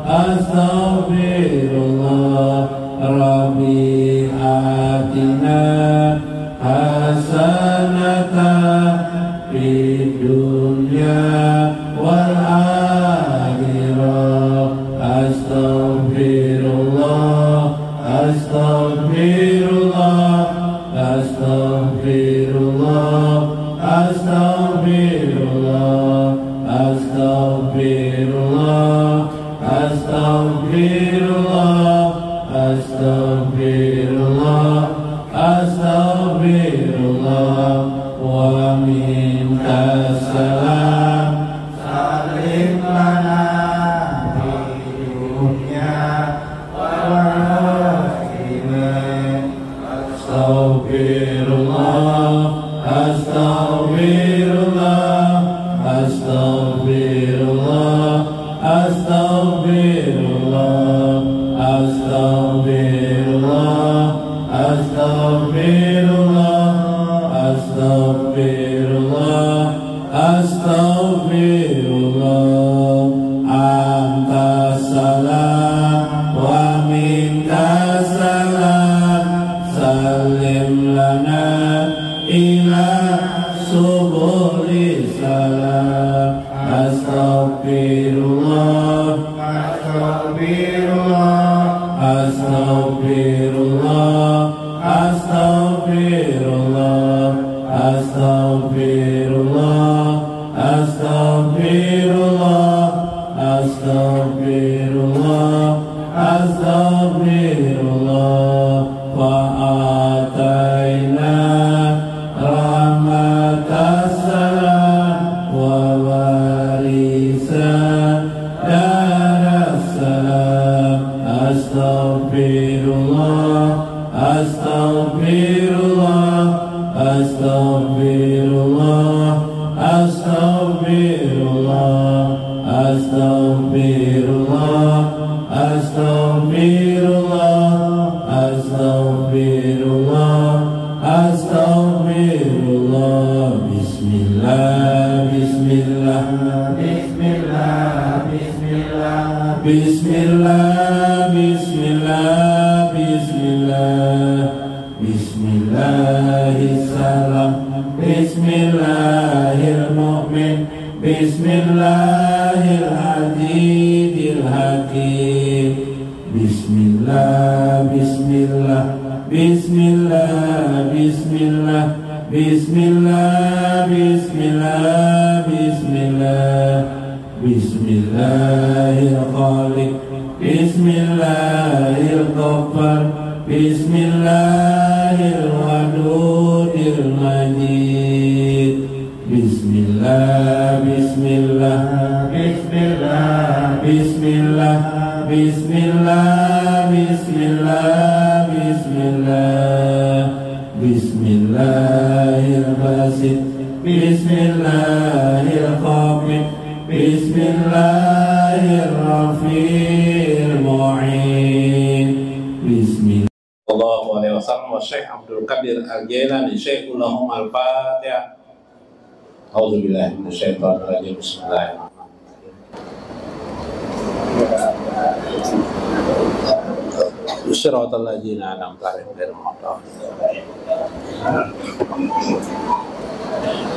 astaghfirullah. Rabbi atina hasanatan fid dunya wal akhirah. Astaghfirullah, astaghfirullah, astaghfirullah, astaghfirullah, astaghfirullah, astaghfirullah, astaghfirullah, astaghfirullah. Wa minka salam, salim lana di dunya wal akhirah. Astaghfirullah, astaghfirullah, astaghfirullah, astaghfirullah, astaghfirullah, astaghfirullah, astaghfirullah, astaghfirullah. Anta salam wa minka salam, salim lana ila subuli salam. Astaghfirullah, astaghfirullah, astaghfirullah, astaghfirullah, astaghfirullah, astaghfirullah, astaghfirullah, astaghfirullah. Wa ataina rahmatas salam wa warisa daras salam. Astaghfirullah, astaghfirullah, astaghfirullah, astaghfirullah, astaghfirullah, astaghfirullah, astaghfirullah, astaghfirullah. Bismillah, bismillah, bismillah, bismillah, bismillah, bismillah, bismillah, bismillahirrahmanirrahim, bismillahirrahmanirrahim, bismillahirrahmanirrahim, bismillah, bismillah, bismillah, bismillah, bismillah, bismillah, bismillah, bismillahirrahmanirrahim, bismillahirrahmanirrahim, bismillahirrahmanirrahim, bismillah, bismillah, bismillah, bismillah, bismillah, bismillah, bismillah, bismillahirrahmanirrahim, bismillahirrahmanirrahim, bismillahirrahmanirrahim. Bismillah. Sallallahu alaihi wasallam wa Syekh Abdul Qadir Al-Jailani Syekhulahum Al-Fatihah. A'udzubillahi minasyaitonir rajim. Bismillahirrahmanirrahim. Shiratal ladzina an'amta 'alaihim ghairil maghdubi 'alaihim.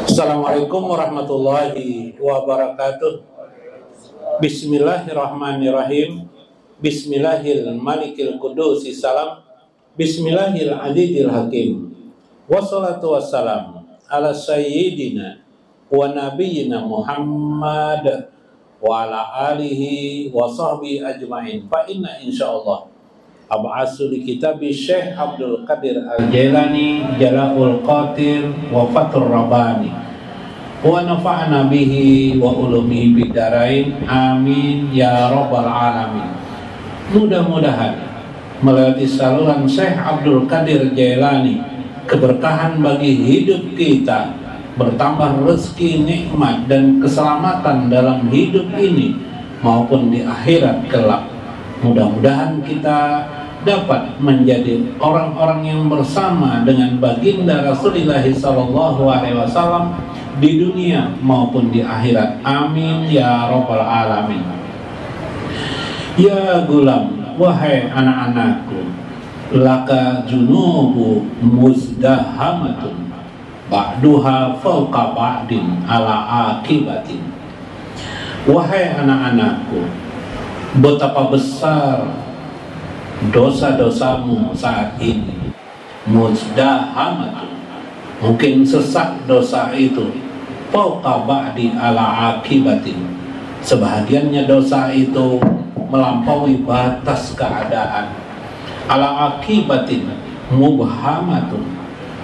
Assalamualaikum warahmatullahi wabarakatuh. Bismillahirrahmanirrahim. Bismillahil malikil qudusi salam. Bismillahil adidil hakim. Wassalatu wassalam ala sayyidina wa nabiyyina Muhammad wa ala alihi wa sahbihi ajma'in. Fa inna insyaallah ab'asu li kitabi Syekh Abdul Qadir Al-Jailani Jala'ul Qatir wa Fathur Rabbani wa nafa'na bihi wa ulumihi bidarain. Amin ya rabbal alamin. Mudah-mudahan melalui saluran Syekh Abdul Qadir Jailani keberkahan bagi hidup kita, bertambah rezeki, nikmat dan keselamatan dalam hidup ini maupun di akhirat kelak. Mudah-mudahan kita dapat menjadi orang-orang yang bersama dengan baginda Rasulullah SAW di dunia maupun di akhirat. Amin ya rabbal alamin. Ya gulam, wahai anak-anakku, laka junubu muzdahamatun ba'duha fawqa ba'din ala akibatin. Wahai anak-anakku, betapa besar dosa-dosamu saat ini. Muzdahamatun, mungkin sesak dosa itu. Fawqa ba'din ala akibatin, sebahagiannya dosa itu melampaui batas keadaan. Ala akibatin mubhamatun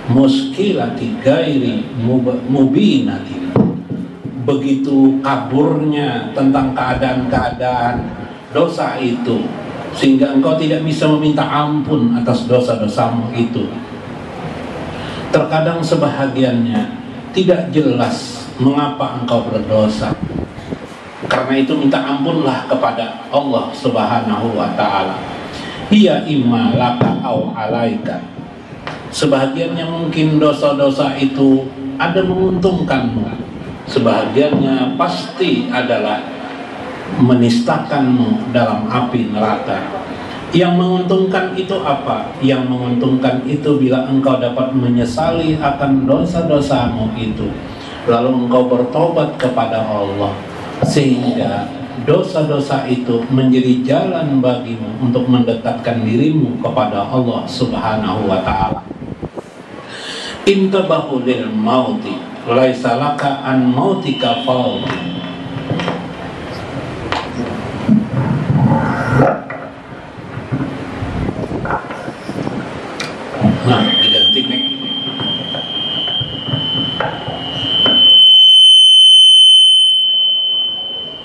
muskilati gairi mubinatin, begitu kaburnya tentang keadaan-keadaan dosa itu sehingga engkau tidak bisa meminta ampun atas dosa-dosamu itu. Terkadang sebahagiannya tidak jelas mengapa engkau berdosa. Karena itu minta ampunlah kepada Allah Subhanahu wa ta'ala. Hiya imma laka au alaika, sebahagiannya mungkin dosa-dosa itu ada menguntungkanmu, sebahagiannya pasti adalah menistakanmu dalam api neraka. Yang menguntungkan itu apa? Yang menguntungkan itu bila engkau dapat menyesali akan dosa-dosamu itu, lalu engkau bertobat kepada Allah, sehingga dosa-dosa itu menjadi jalan bagimu untuk mendekatkan dirimu kepada Allah Subhanahu wa ta'ala. Intabahu lil mauti laisa laka an mautika fauti. Nah, diganti nih.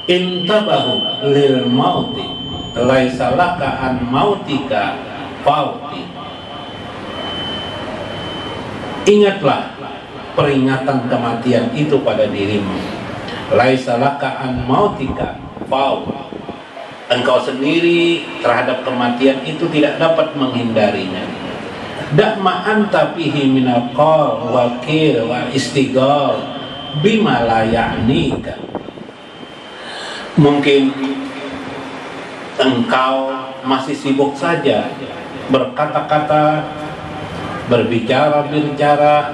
Intabahu lil mauti laisa laka an mautika fauti. Ingatlah peringatan kematian itu pada dirimu. Laisa laka an mautika fauti. Engkau sendiri terhadap kematian itu tidak dapat menghindarinya. Da'ma anta fihi minal qal wa qil wa istighal bima la ya'nika. Mungkin engkau masih sibuk saja berkata-kata, berbicara,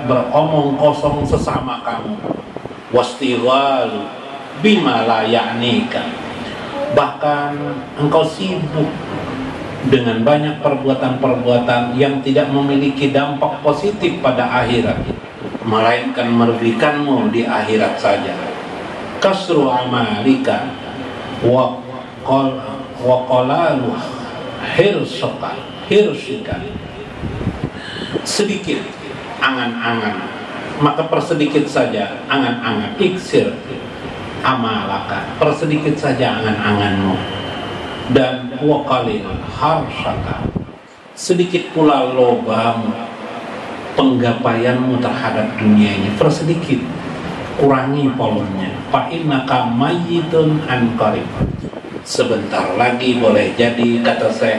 beromong kosong sesama kamu. Wastighal bima la ya'nika. Bahkan engkau sibuk dengan banyak perbuatan-perbuatan yang tidak memiliki dampak positif pada akhirat, melainkan merugikanmu di akhirat saja. Kasru amalika wa qalalu hirsika, sedikit angan-angan, maka persedikit saja angan-angan. Iksir amalaka, persedikit saja angan-anganmu. Dan waqalil harsaka, sedikit pula lobamu, penggapaianmu terhadap dunia ini, persedikit, kurangi volumenya. Fa innaka mayyitun an qarib, sebentar lagi boleh jadi, kata saya,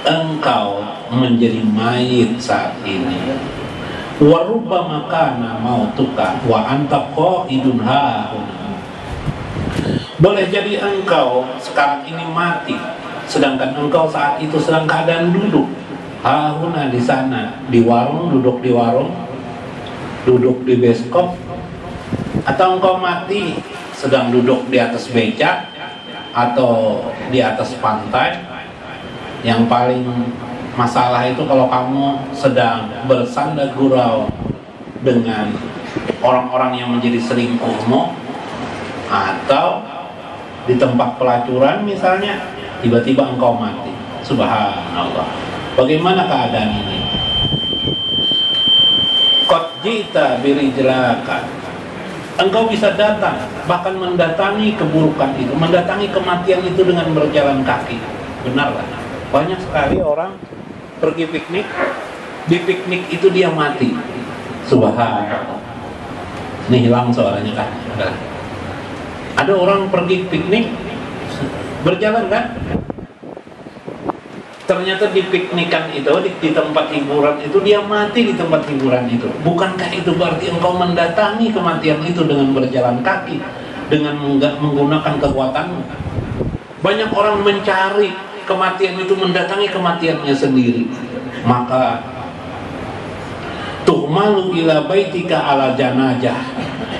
engkau menjadi mayit saat ini. Wa rubbama kana mautuka wa anta qaidun hauna. Boleh jadi engkau sekarang ini mati, sedangkan engkau saat itu sedang keadaan duduk. Hahuna, di sana, di warung, duduk di warung, duduk di beskop. Atau engkau mati sedang duduk di atas becak atau di atas pantai. Yang paling masalah itu kalau kamu sedang bersanda gurau dengan orang-orang yang menjadi selingkuhmu, atau di tempat pelacuran misalnya, tiba-tiba engkau mati. Subhanallah, bagaimana keadaan ini? Qad jita birijlaka, engkau bisa datang, bahkan mendatangi keburukan itu, mendatangi kematian itu dengan berjalan kaki. Benar kan? Banyak sekali orang pergi piknik, di piknik itu dia mati. Subhanallah. Ini hilang suaranya kan? Ada orang pergi piknik, berjalan kan? Ternyata di piknikan itu, di tempat hiburan itu, dia mati di tempat hiburan itu. Bukankah itu berarti engkau mendatangi kematian itu dengan berjalan kaki, dengan menggunakan kekuatanmu? Banyak orang mencari kematian itu, mendatangi kematiannya sendiri. Maka tuhmalu ila baitika ala janajah,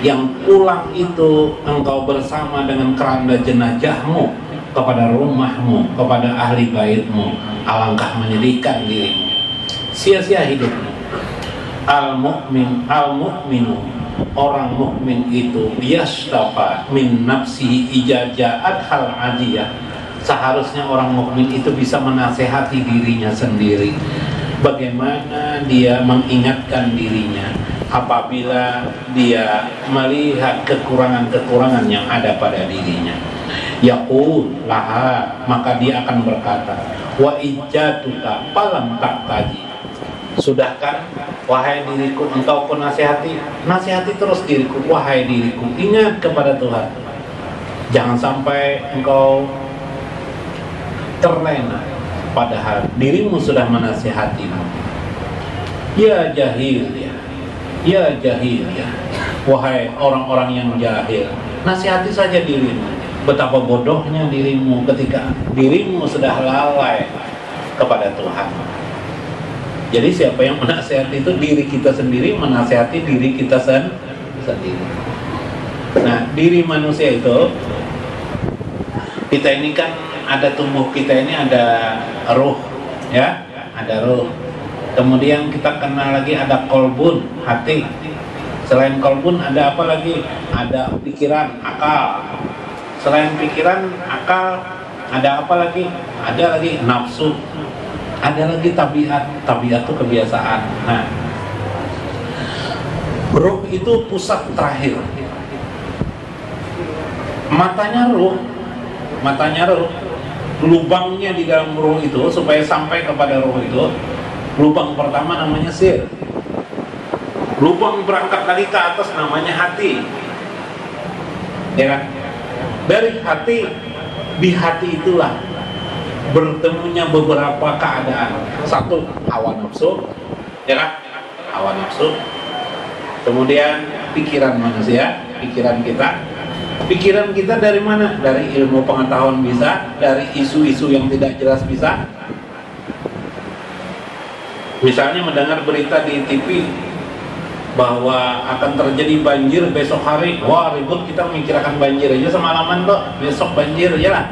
yang pulang itu engkau bersama dengan keranda jenazahmu kepada rumahmu, kepada ahli baitmu. Alangkah menyedihkan dirimu, sia-sia hidupmu. Al-mu'minu, orang mukmin itu yastafa min nafsihi ijajaat hal adiyah. Seharusnya orang mukmin itu bisa menasehati dirinya sendiri. Bagaimana dia mengingatkan dirinya apabila dia melihat kekurangan-kekurangan yang ada pada dirinya. Yaqul laha, maka dia akan berkata, wa ijatuka falam taqtaji. Sudahkah wahai diriku engkau pun nasihati terus diriku. Wahai diriku, ingat kepada Tuhan. Jangan sampai engkau terlena padahal dirimu sudah menasihatimu. Ya jahil ya jahil ya, wahai orang-orang yang jahil, nasihati saja dirimu. Betapa bodohnya dirimu ketika dirimu sudah lalai kepada Tuhan. Jadi siapa yang menasihati itu diri kita sendiri, menasihati diri kita sendiri. Nah, diri manusia itu, kita ini kan ada tubuh kita ini ada ruh, ya, ada ruh. Kemudian kita kenal lagi ada kolbun, hati. Selain kolbun ada apa lagi? Ada pikiran, akal. Selain pikiran, akal, ada apa lagi? Ada lagi nafsu. Ada lagi tabiat itu kebiasaan. Nah, ruh itu pusat terakhir. Matanya ruh, lubangnya di dalam ruh itu supaya sampai kepada ruh itu. Lubang pertama namanya sir. Lubang berangkat lagi ke atas namanya hati. Ya kan? Dari hati, di hati itulah bertemunya beberapa keadaan. Satu, hawa nafsu, ya kan? Hawa nafsu. Kemudian pikiran manusia, pikiran kita. Pikiran kita dari mana? Dari ilmu pengetahuan bisa, dari isu-isu yang tidak jelas bisa. Misalnya mendengar berita di TV bahwa akan terjadi banjir besok hari. Wah, ribut, kita memikirkan banjir aja semalaman tuh, besok banjir aja lah.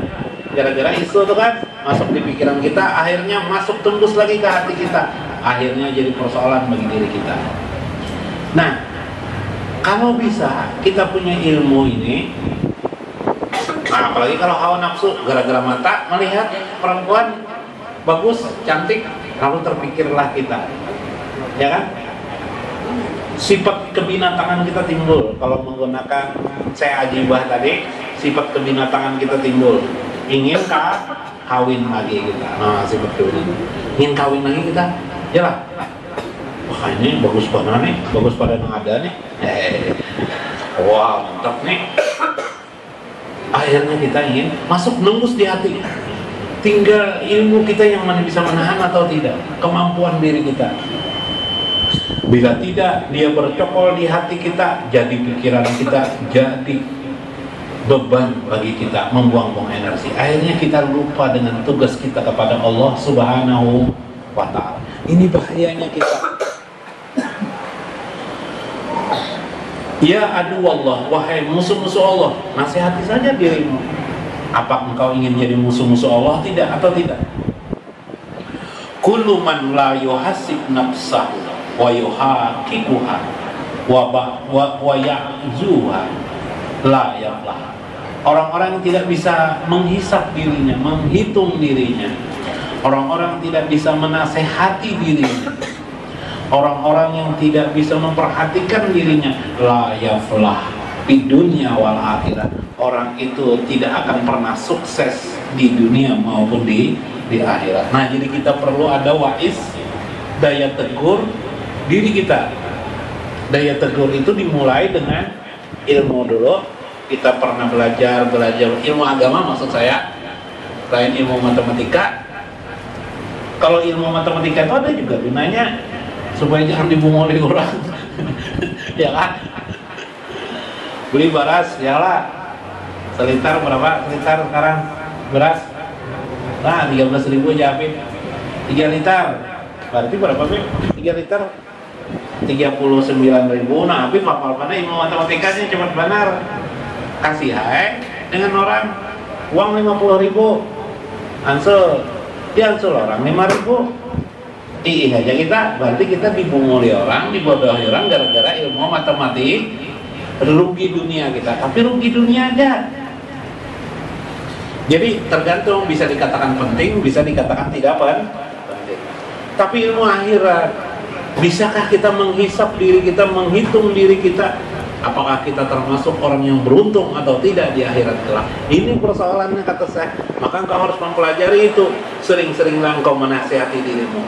Gara-gara isu tuh kan masuk di pikiran kita, akhirnya masuk tembus lagi ke hati kita, akhirnya jadi persoalan bagi diri kita. Nah, kalau bisa kita punya ilmu ini, nah, apalagi kalau hawa nafsu, gara-gara mata melihat perempuan bagus, cantik, lalu terpikirlah kita, ya kan? Sifat kebinatangan kita timbul. Kalau menggunakan saya ajibah tadi, sifat kebinatangan kita timbul. Ingin kawin lagi kita. Nah, sifat kebinatangan. Ingin kawin lagi kita, ya lah. Wah, ini bagus banget nih, bagus pada yang ada nih. Wah, mantap nih. Akhirnya kita ingin masuk nembus di hati. Tinggal ilmu kita yang mana bisa menahan atau tidak, kemampuan diri kita. Bila tidak, dia bercokol di hati kita, jadi pikiran kita, jadi beban bagi kita, membuang-buang energi. Akhirnya kita lupa dengan tugas kita kepada Allah Subhanahu wa Ta'ala. Ini bahayanya kita. Ya adu Allah, wahai musuh-musuh Allah, nasihati saja dirimu. Apa engkau ingin jadi musuh-musuh Allah? Tidak atau tidak? Kullu man la yuhasib nafsahu wa yuhaqikuha wa ya'zuha la yaflah. Orang-orang yang tidak bisa menghisap dirinya, menghitung dirinya. Orang-orang tidak bisa menasehati dirinya. Orang-orang yang tidak bisa memperhatikan dirinya, la yaflah di dunia wal akhirat. Orang itu tidak akan pernah sukses di dunia maupun di akhirat. Nah, jadi kita perlu ada waiz, daya tegur diri kita. Daya tegur itu dimulai dengan ilmu dulu. Kita pernah belajar ilmu agama, maksud saya, selain ilmu matematika. Kalau ilmu matematika itu ada juga gunanya supaya jangan dibungoli orang. Ya kan? Beli baras, ya lah. Selitar berapa? Selitar sekarang beras. Nah, 13.000 aja Apip. 3 liter. Berarti berapa Apip? 3 liter 39.000. Nah, Apip hafal mana ilmu matematikanya cepat benar. Kasih hai dengan orang uang 50.000. Ansel, dia ansel orang 5.000. Iya aja kita, berarti kita dibunguli orang, dibodohi orang gara-gara ilmu matematik. Rugi dunia kita, tapi rugi dunia aja. Jadi tergantung, bisa dikatakan penting, bisa dikatakan tidak penting. Tapi ilmu akhirat, bisakah kita menghisap diri kita, menghitung diri kita, apakah kita termasuk orang yang beruntung atau tidak di akhirat kelak? Ini persoalannya kata saya. Maka engkau harus mempelajari itu. Sering-seringlah engkau menasihati dirimu.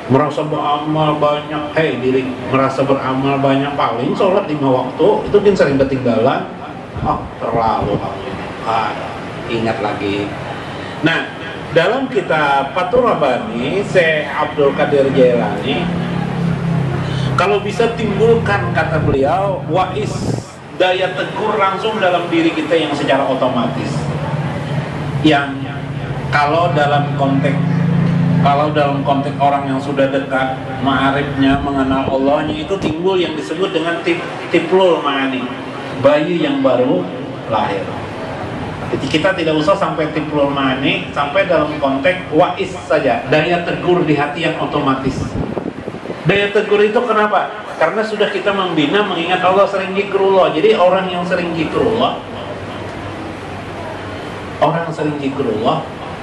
Merasa beramal banyak, diri merasa beramal banyak, paling sholat 5 waktu, itu kan sering ketinggalan. Terlalu kamu. Ingat lagi. Nah, dalam kitab Fathur Rabbani, Syekh Abdul Qadir Jailani, kalau bisa timbulkan, kata beliau, wais, daya tegur langsung dalam diri kita yang secara otomatis. Yang kalau dalam konteks orang yang sudah dekat, ma'arifnya, mengenal Allahnya, itu timbul yang disebut dengan tiplul ma'ani, bayi yang baru lahir. Jadi kita tidak usah sampai tiplul ma'ani, sampai dalam konteks wais saja, daya tegur di hati yang otomatis. Daya tegur itu kenapa? Karena sudah kita membina, mengingat Allah, sering zikrullah. Jadi orang yang sering zikrullah,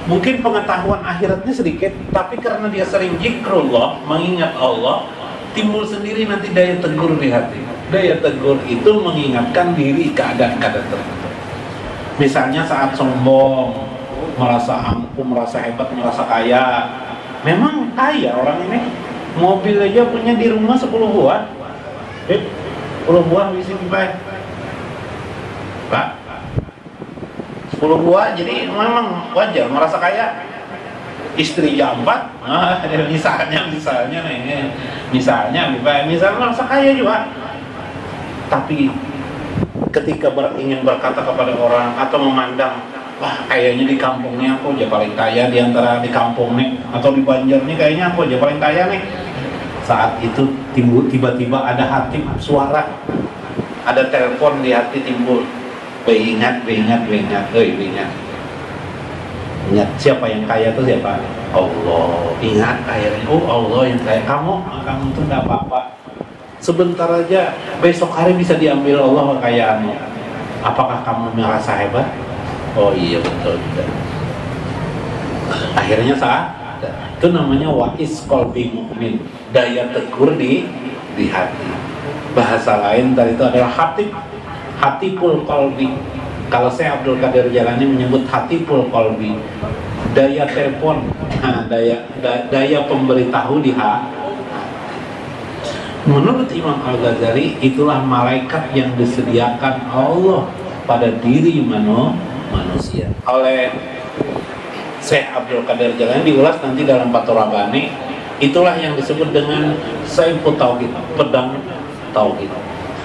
mungkin pengetahuan akhiratnya sedikit, tapi karena dia sering zikrullah, mengingat Allah, timbul sendiri nanti daya tegur di hati. Daya tegur itu mengingatkan diri keadaan-keadaan tertentu. Misalnya saat sombong, merasa ampuh, merasa hebat, merasa kaya. Memang kaya orang ini, mobil aja punya di rumah 10 buah. 10 buah bisa dibayar. Pak, 10 buah, jadi memang wajar merasa kaya. Istri jambat, misalnya merasa kaya juga. Tapi ketika ingin berkata kepada orang atau memandang, wah kayaknya di kampung ini aku aja paling kaya di antara di kampung nih, atau di Banjar nih kayaknya aku aja paling kaya nih. Saat itu timbul, tiba-tiba ada hati suara, ada telepon di hati timbul. Ingat. Siapa yang kaya itu siapa? Allah. Ingat akhirnya, Allah yang kaya. Kamu itu enggak apa-apa. Sebentar aja, besok hari bisa diambil Allah kekayaanmu. Apakah kamu merasa hebat? Oh iya betul. Akhirnya itu namanya wa'is qalbi mu'min, daya tegur di hati. Bahasa lain dari itu adalah hatipul qalbi. Kalau saya Abdul Qadir Jailani menyebut hatipul qalbi, daya telepon, daya pemberitahu di hati. Menurut Imam Al-Ghazali, itulah malaikat yang disediakan Allah pada diri manusia. Oleh Syekh Abdul Qadir Jailani diulas nanti dalam Fathur Rabbani. Itulah yang disebut dengan Saifut Tauhid, pedang tauhid.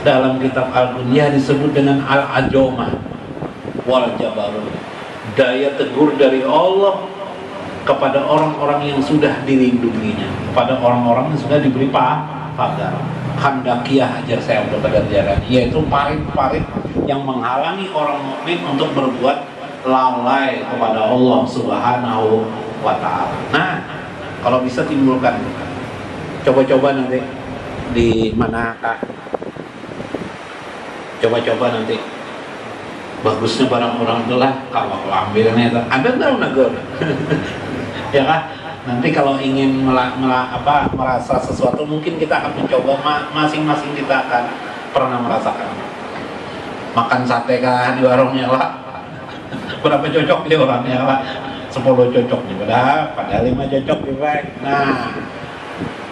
Dalam kitab Al-Bunyah disebut dengan Al-Ajomah wal Jabarut, daya tegur dari Allah kepada orang-orang yang sudah dilindunginya, kepada orang-orang yang sudah diberi pagar. Handakiyah ajar saya Abdul Qadir Jailani, yaitu parit-parit yang menghalangi orang mukmin untuk berbuat lalai kepada Allah Subhanahu wa ta'ala. Nah, kalau bisa timbulkan, coba-coba nanti di manakah, coba-coba nanti bagusnya barang orang telah kalau ambilnya itu ada tahu nagar ya kan. Nanti kalau ingin merasa sesuatu, mungkin kita akan mencoba, masing-masing kita akan pernah merasakan. Makan sate kah di warungnya lah, berapa cocok di orangnya lah, 10 cocok nih, padahal 5 cocok di baik. Nah,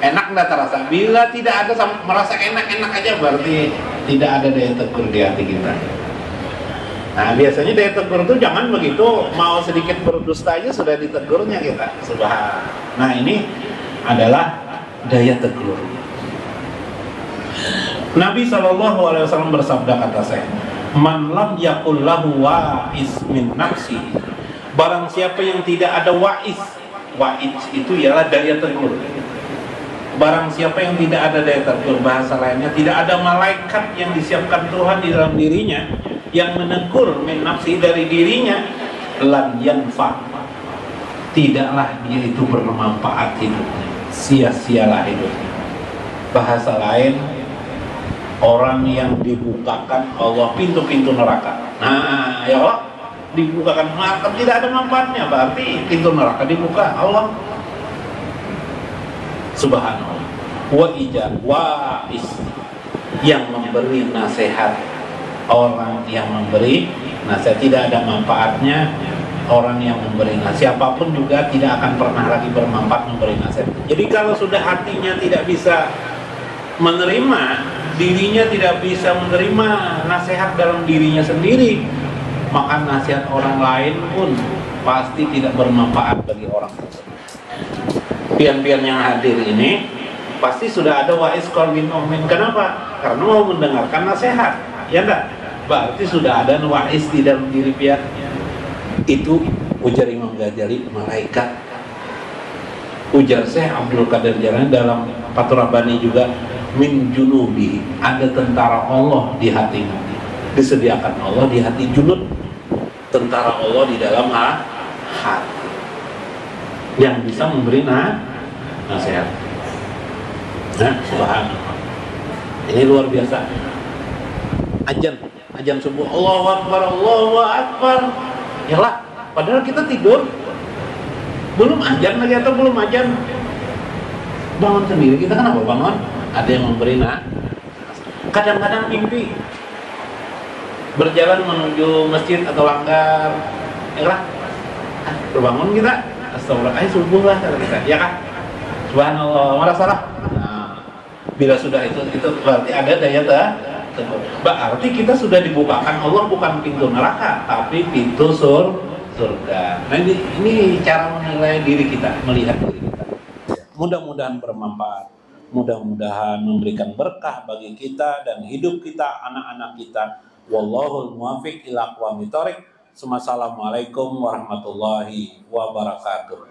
enak nggak terasa? Bila tidak ada merasa enak-enak aja, berarti tidak ada daya tegur di hati kita. Nah, biasanya daya tegur itu jangan begitu, mau sedikit berdusta aja sudah ditegurnya kita. Nah, ini adalah daya tegur. Nabi SAW bersabda, kata saya, Man lam yakul lahu wa'iz min nafsi. Barang siapa yang tidak ada wa'iz. Wa'iz itu ialah daya tegur. Barang siapa yang tidak ada daya tegur, bahasa lainnya tidak ada malaikat yang disiapkan Tuhan di dalam dirinya yang menegur min nafsi dari dirinya, lan yanfa, tidaklah dia itu bermanfaat hidupnya, sia-sialah hidupnya. Bahasa lain, orang yang dibukakan Allah pintu-pintu neraka. Nah, ya Allah, dibukakan neraka tidak ada manfaatnya, berarti pintu neraka dibuka Allah. Subhanallah. Wa ijab wa'is, yang memberi nasihat, orang yang memberi nasihat tidak ada manfaatnya. Orang yang memberi nasihat, siapapun juga tidak akan pernah lagi bermanfaat memberi nasihat. Jadi kalau sudah hatinya tidak bisa menerima, dirinya tidak bisa menerima nasihat dalam dirinya sendiri, maka nasihat orang lain pun pasti tidak bermanfaat bagi orang tersebut. Pian-pian yang hadir ini pasti sudah ada wa'iz qalbin mu'min. Kenapa? Karena mau mendengarkan nasihat, ya enggak? Berarti sudah ada wa'iz di dalam diri pian. Itu ujar Imam Ghazali, malaikat. Ujar Syekh Abdul Qadir Jailani dalam Fathur Rabbani juga, min junubi, ada tentara Allah di hatinya. Disediakan Allah di hati junud, tentara Allah di dalam hati yang bisa memberi nasihat. Nah, subhanallah. Ini luar biasa. Azan subuh, Allahu Akbar, Allahu Akbar. Yalah, padahal kita tidur. Belum azan lagi atau belum azan. Bangun sendiri, kita kenapa bangun? Ada yang memberi kadang-kadang mimpi berjalan menuju masjid atau langgar. Yalah, terbangun kita. Astagfirullah, subuh lah kata kita, ya kan? Subhanallah, malah salah. Nah, bila sudah itu berarti ada daya tegur. Berarti kita sudah dibukakan Allah bukan pintu neraka, tapi pintu surga. Nah ini cara menilai diri kita, melihat diri kita. Mudah-mudahan bermanfaat, mudah-mudahan memberikan berkah bagi kita dan hidup kita, anak-anak kita. Wallahul muwaffiq ila aqwamit thoriq. Assalamualaikum warahmatullahi wabarakatuh.